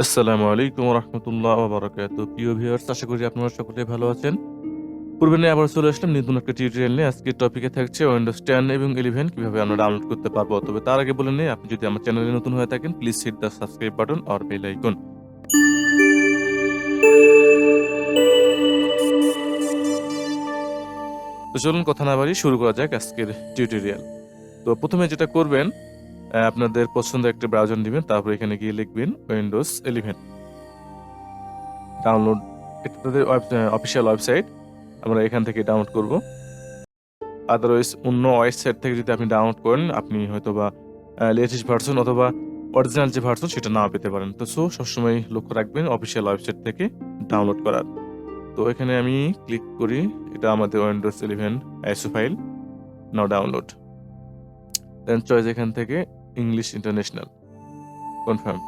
আসসালামু আলাইকুম রহমতুল্লাহ বারাকাতুহু। প্রিয় ভিউয়ার্স, আশা করি আপনারা সকলে ভালো আছেন। পূর্বে নিয়ে আবার চলে আসলাম নতুন একটা টিউটোরিয়াল নিয়ে। আজকের টপিকে থাকছে উইন্ডোজ 10 এবং 11 কিভাবে আমরা ডাউনলোড করতে পারবো। তবে তার আগে বলে নিই, আপনি যদি আমার চ্যানেলে নতুন হয়ে থাকেন, please hit the subscribe button or bell icon. তো চলুন কথা না বাড়িয়ে শুরু করা যাক আজকের টিউটোরিয়াল। তো প্রথমে যেটা করবেন, আপনাদের পছন্দের একটা ব্রাউজার নেবেন, তারপর এখানে গিয়ে লিখবেন উইন্ডোজ 11 ডাউনলোড। এটা তাদের অফিসিয়াল ওয়েবসাইট, আমরা এখান থেকে ডাউনলোড করব। আদারওয়াইজ অন্য ওয়েবসাইট থেকে যদি আপনি ডাউনলোড করেন, আপনি হয়তোবা লেটেস্ট ভার্সন অথবা অরিজিনাল যে ভার্সন সেটা নাও পেতে পারেন। তো সবসময় লক্ষ্য রাখবেন অফিসিয়াল ওয়েবসাইট থেকে ডাউনলোড করার। তো এখানে আমি ক্লিক করি, এটা আমাদের উইন্ডোজ 11 আইএসও ফাইল, নাও ডাউনলোড। দেন চয়েস এখান থেকে ইংলিশ ইন্টারন্যাশনাল, কনফার্ম।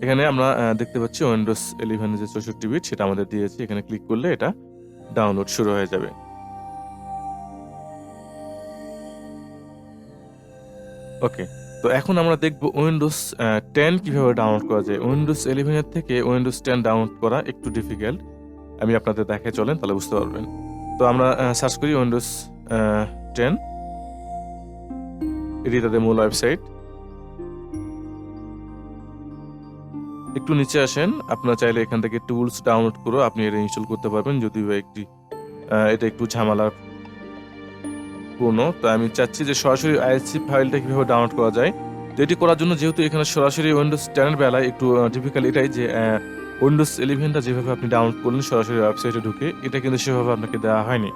এখানে আমরা দেখতে পাচ্ছি উইন্ডোজ 11 যে 64 বিট সেটা আমাদের দিয়েছে। এখানে ক্লিক করলে এটা ডাউনলোড শুরু হয়ে যাবে। ওকে, তো এখন আমরা দেখব উইন্ডোজ 10 কিভাবে ডাউনলোড করা যায়। উইন্ডোজ 11 এর থেকে উইন্ডোজ 10 ডাউনলোড করা একটু ডিফিকাল্ট। আমি আপনাদের দেখাই, চলেন তাহলে বুঝতে পারবেন। তো আমরা সার্চ করি উইন্ডোজ 10, এটি তাদের মূল ওয়েবসাইট। একটু নিচে আসেন, আপনারা চাইলে এখান থেকে টুলস ডাউনলোড করে আপনি এটা ইনস্টল করতে পারবেন, যদিও এটা একটু ঝামেলার পূর্ণ। তো আমি চাচ্ছি যে সরাসরি আইএসসি ফাইলটা কিভাবে ডাউনলোড করা যায়। তো এটি করার জন্য, যেহেতু এখানে সরাসরি উইন্ডোজ 10 এর বেলায় একটু ডিফিকাল্ট এটাই যে উইন্ডোজ 11টা যেভাবে আপনি ডাউনলোড করলেন সরাসরি ওয়েবসাইটে ঢুকে, এটা কিন্তু সেভাবে আপনাকে দেওয়া হয়নি।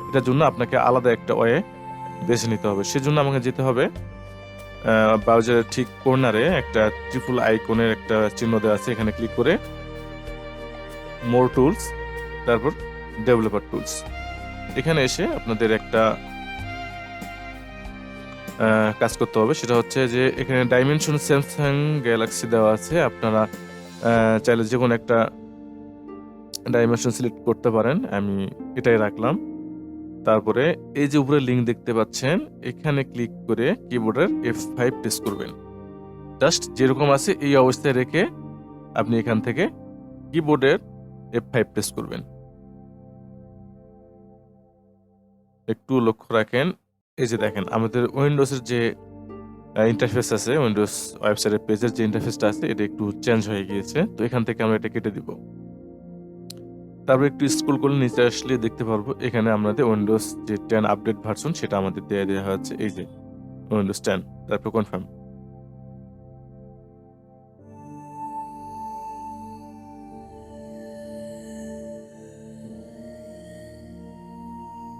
এটার জন্য আপনাকে আলাদা একটা ওয়ে বেছে নিতে হবে। সেজন্য আমাকে যেতে হবে ব্রাউজারের ঠিক কর্নারে একটা ট্রিপল আইকনের একটা চিহ্ন দেওয়া আছে, এখানে ক্লিক করে মোর টুলস, তারপর ডেভেলপার টুলস। এখানে এসে আপনাদের একটা কাজ করতে হবে, সেটা হচ্ছে যে এখানে ডাইমেনশন স্যামসাং গ্যালাক্সি দেওয়া আছে। আপনারা চাইলে যে কোনো একটা ডাইমেনশন সিলেক্ট করতে পারেন, আমি এটাই রাখলাম। তারপরে এই যে উপরে লিঙ্ক দেখতে পাচ্ছেন, এখানে ক্লিক করে কিবোর্ডের F5 প্রেস করবেন। জাস্ট যেরকম আছে এই অবস্থায় রেখে আপনি এখান থেকে কিবোর্ডের F5 প্রেস করবেন। একটু লক্ষ্য রাখেন, এই যে দেখেন আমাদের উইন্ডোজের যে ইন্টারফেস আছে, উইন্ডোজ ওয়েবসাইটের পেজের যে ইন্টারফেসটা আছে, এটা একটু চেঞ্জ হয়ে গিয়েছে। তো এখান থেকে আমরা এটা কেটে দিব। তারপর একটু স্ক্রল করলে নিচে আসলে দেখতে পারবো এখানে আমাদের উইন্ডোজ যে 10 আপডেট ভার্সন সেটা আমাদের দেওয়া হচ্ছে, এই যে উইন্ডোজ 10, তারপর কনফার্ম।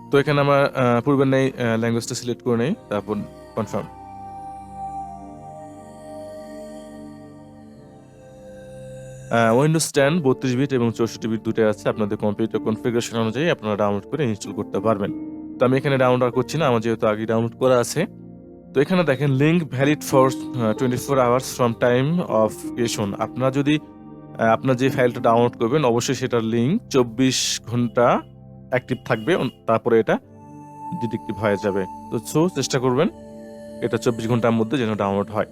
তো এখানে আমার পূর্বের নেই ল্যাঙ্গুয়েজটা সিলেক্ট করে নেই, তারপর কনফার্ম। উইন্ডোজ 10 32 বিট এবং 64 বিট দুটোই আছে। আপনাদের কম্পিউটার কনফিগারেশন অনুযায়ী আপনারা ডাউনলোড করে ইনস্টল করতে পারবেন। তো আমি এখানে ডাউনলোড আর করছি না, আমার যেহেতু আগে ডাউনলোড করা আছে। তো এখানে দেখেন link valid for 24 hours from time of creation. আপনারা যদি আপনার যে ফাইলটা ডাউনলোড করবেন, অবশ্যই সেটার লিঙ্ক 24 ঘন্টা অ্যাক্টিভ থাকবে, তারপরে এটা ডিটেক্টিভ হয়ে যাবে। তো চেষ্টা করবেন এটা 24 ঘন্টার মধ্যে যেন ডাউনলোড হয়।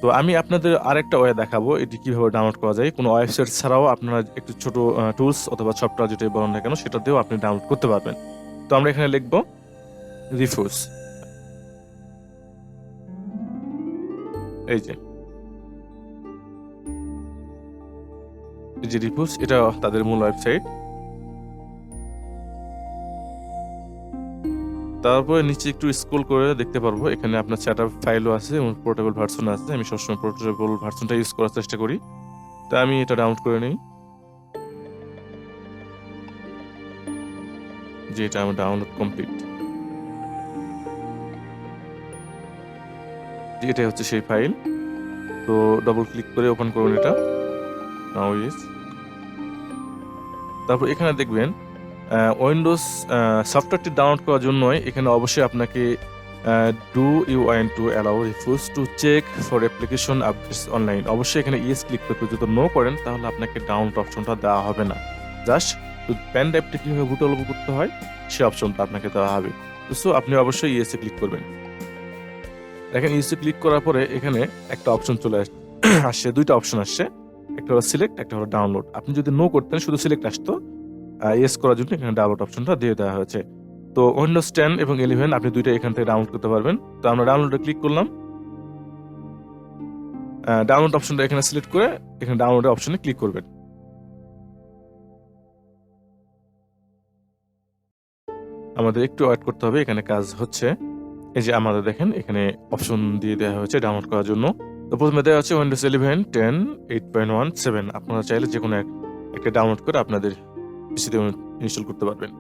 তো আমি আপনাদের আরেকটা ওয়ে দেখাবো এটি কিভাবে ডাউনলোড করা যায়। কোনো ওয়েবসাইট ছাড়াও আপনারা একটু ছোট টুলস অথবা সফটওয়্যার যেটাই বলেন না কেন, সেটা দিয়েও আপনি ডাউনলোড করতে পারবেন। তো আমরা এখানে লিখব রিফিউজ। এই যে রিফিউজ, এটা তাদের মূল ওয়েবসাইট। তারপরে নিচে একটু স্ক্রল করে দেখতে পারবো এখানে আপনার সেটআপ ফাইলও আছে এবং পোর্টেবল ভার্সন আছে। আমি সবসময় পোর্টেবল ভার্সনটা ইউজ করার চেষ্টা করি। তা আমি এটা ডাউনলোড করে নিই, যে এটা আমার ডাউনলোড কমপ্লিট। এটাই হচ্ছে সেই ফাইল। তো ডবল ক্লিক করে ওপেন করুন এটা। Now is. তারপর এখানে দেখবেন উইন্ডোজ সফটওয়্যারটি ডাউনলোড করার জন্য এখানে অবশ্যই আপনাকে do you want to allow refuse to check for application updates online. অবশ্যই এখানে ইয়েস ক্লিক করতে, যদি নো করেন তাহলে আপনাকে ডাউনলোড অপশনটা দেওয়া হবে না। জাস্ট পেন ড্রাইভটি কীভাবে বুটলব করতে হয় সেই অপশনটা আপনাকে দেওয়া হবে। তো আপনি অবশ্যই ইয়েসে ক্লিক করবেন। দেখেন ইউসে ক্লিক করার পরে এখানে একটা অপশন চলে আসছে, দুইটা অপশন আসছে, একটা হলো সিলেক্ট, একটা হলো ডাউনলোড। আপনি যদি নো করতেন শুধু সিলেক্ট আসতো, ইয়েস করার জন্য এখানে ডাউনলোড অপশনটা দিয়ে দেওয়া হয়েছে। তো উইন্ডোজ 10 এবং 11 আপনি দুইটা এখান থেকে ডাউনলোড করতে পারবেন। তো আমরা ডাউনলোডে ক্লিক করলাম, ডাউনলোড অপশনটা এখানে সিলেক্ট করে এখানে ডাউনলোডের অপশনে ক্লিক করবেন। আমাদের একটু ওয়েট করতে হবে, এখানে কাজ হচ্ছে। এই যে আমাদের দেখেন এখানে অপশন দিয়ে দেওয়া হয়েছে ডাউনলোড করার জন্য। তো প্রথমে দেওয়া হচ্ছে উইন্ডোজ 11, 10, 8.1, 7। আপনারা চাইলে যে কোনো একটা ডাউনলোড করে আপনাদের পিসিতে ইনস্টল করতে পারবেন।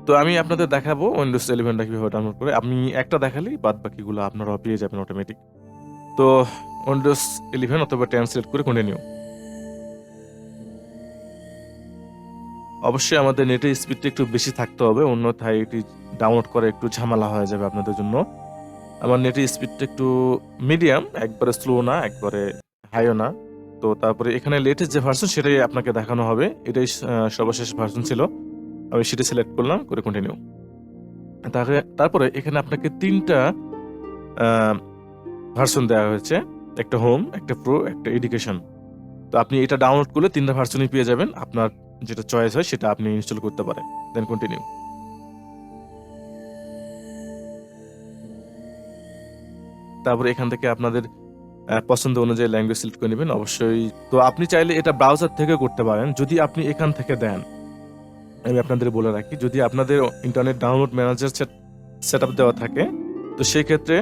তো আমি আপনাদের দেখাবো উইন্ডোজ 11টা কিভাবে ডাউনলোড করে। আমি একটা দেখালেই বাদ বাকিগুলো আপনারাও পেয়ে যাবেন অটোমেটিক। তো উইন্ডোজ 11 অথবা 10 সিলেক্ট করে কন্টিনিউ। অবশ্যই আমাদের নেটের স্পিডটা একটু বেশি থাকতে হবে, অন্যথায় এটি ডাউনলোড করা একটু ঝামেলা হয়ে যাবে আপনাদের জন্য। আমার নেটের স্পিডটা একটু মিডিয়াম, একবারে স্লো না, একবারে হাইও না। তো তারপরে এখানে লেটেস্ট যে ভার্সন সেটাই আপনাকে দেখানো হবে। এটাই সর্বশেষ ভার্সন ছিল। আমি সেটা সিলেক্ট করলাম, করে কন্টিনিউ। তারপরে এখানে আপনাকে 3টা ভার্সন দেওয়া হয়েছে, একটা হোম, একটা প্রো, একটা এডুকেশন। তো আপনি এটা ডাউনলোড করলে 3টা ভার্সনই পেয়ে যাবেন। আপনার যেটা চয়েস হয় সেটা আপনি ইনস্টল করতে পারেন। Then continue. তারপরে এখান থেকে আপনাদের পছন্দ অনুযায়ী ল্যাঙ্গুয়েজ সিলেক্ট করে নেবেন অবশ্যই। তো আপনি চাইলে এটা ব্রাউজার থেকে করতে পারেন যদি আপনি এখান থেকে দেন। আমি আপনাদের বলে রাখি, যদি আপনাদের ইন্টারনেট ডাউনলোড ম্যানেজার সেটআপ দেওয়া থাকে, তো সেই ক্ষেত্রে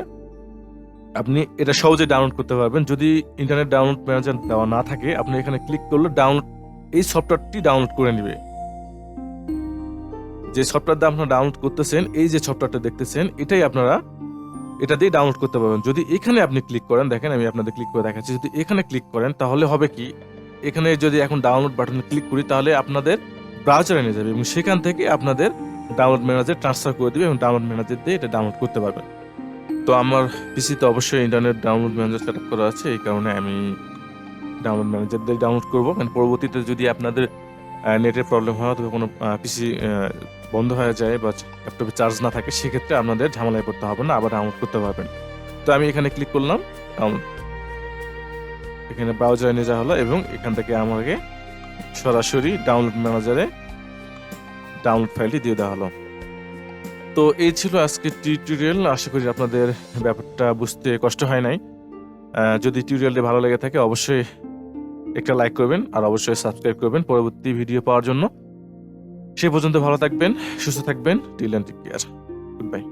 আপনি এটা সহজে ডাউনলোড করতে পারবেন। যদি ইন্টারনেট ডাউনলোড ম্যানেজার দেওয়া না থাকে, আপনি এখানে ক্লিক করলে ডাউনলোড, এই সফটওয়্যারটি ডাউনলোড করে নেবে। যে সফটওয়্যার আপনারা ডাউনলোড করতেছেন, এই যে সফটওয়্যারটা দেখতেছেন, এটাই আপনারা এটা দিয়ে ডাউনলোড করতে পারবেন। যদি এখানে আপনি ক্লিক করেন, দেখেন আমি আপনাদের ক্লিক করে দেখাচ্ছি, যদি এখানে ক্লিক করেন তাহলে হবে কি, এখানে যদি এখন ডাউনলোড বাটনে ক্লিক করি তাহলে আপনাদের ব্রাউজারে নিয়ে যাবে এবং সেখান থেকে আপনাদের ডাউনলোড ম্যানেজার ট্রান্সফার করে দিবে এবং ডাউনলোড ম্যানেজার দিয়ে এটা ডাউনলোড করতে পারবেন। তো আমার পিসিতে অবশ্যই internet download manager set up করা আছে, এই কারণে আমি ডাউনলোড ম্যানেজার দিয়ে ডাউনলোড করবো। কারণ পরবর্তীতে যদি আপনাদের নেটের প্রবলেম হয় অথবা কোনো পিসি বন্ধ হয়ে যায় বা ল্যাপটপে চার্জ না থাকে, সেক্ষেত্রে আপনাদের ঝামেলায় পড়তে হবে না, আবার ডাউনলোড করতে পারবেন। তো আমি এখানে ক্লিক করলাম, ডাউনলোড, এখানে ব্রাউজারে নিয়ে যাওয়া হলো এবং এখান থেকে আমাকে সরাসরি ডাউনলোড ম্যানেজারে ডাউনলোড ফাইলটি দিয়ে দেওয়া হলো। তো এই ছিল আজকের টিউটোরিয়াল। আশা করি আপনাদের ব্যাপারটা বুঝতে কষ্ট হয় নাই। যদি টিউটোরিয়ালটি ভালো লেগে থাকে অবশ্যই একটা লাইক করবেন আর অবশ্যই সাবস্ক্রাইব করবেন পরবর্তী ভিডিও পাওয়ার জন্য। সে পর্যন্ত ভালো থাকবেন, সুস্থ থাকবেন। Till end take care. Good bye.